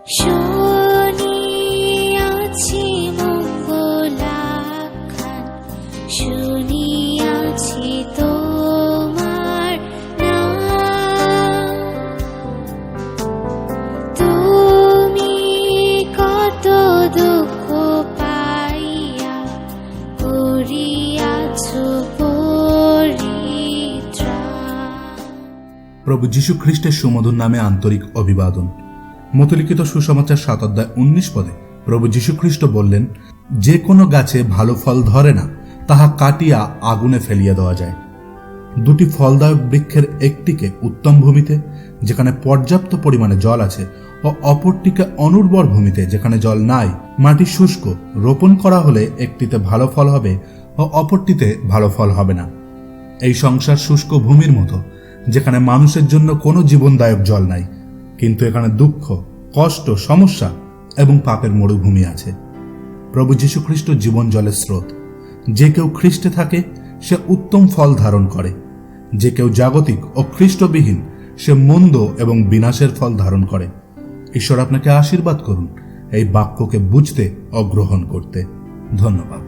শুনিয়াছি মঙ্গলাখ্যান, শুনিয়াছি তোমার নাম। তুমি কত দুঃখ পাইয়া করিয়াছ পরিত্রাণ। প্রভু যীশু খ্রিস্টের সুমধুর নামে আন্তরিক অভিবাদন। মতলিখিত সুসমাচার 7 অধ্যায় 19 পদে প্রভু যীশু খ্রিস্ট বললেন, যে কোনো গাছে ভালো ফল ধরে না, তাহা কাটিয়া আগুনে ফেলিয়া দেওয়া যায়। দুটি ফলদায়ক বৃক্ষের একটিকে উত্তম ভূমিতে, যেখানে পর্যাপ্ত পরিমাণে জল আছে, ও অপরটিকে অনুর্বর ভূমিতে, যেখানে জল নাই, মাটি শুষ্ক, রোপণ করা হলে একটিতে ভালো ফল হবে ও অপরটিতে ভালো ফল হবে না। এই সংসার শুষ্ক ভূমির মতো, যেখানে মানুষের জন্য কোনো জীবনদায়ক জল নাই, কিন্তু এখানে দুঃখ, কষ্ট, সমস্যা এবং পাপের মরুভূমি আছে। প্রভু যীশু খ্রিস্ট জীবন জলের স্রোত। যে কেউ খ্রিস্টে থাকে সে উত্তম ফল ধারণ করে। যে কেউ জাগতিক ও খ্রিস্টবিহীন সে মন্দ এবং বিনাশের ফল ধারণ করে। ঈশ্বর আপনাকে আশীর্বাদ করুন এই বাক্যকে বুঝতে ও গ্রহণ করতে। ধন্যবাদ।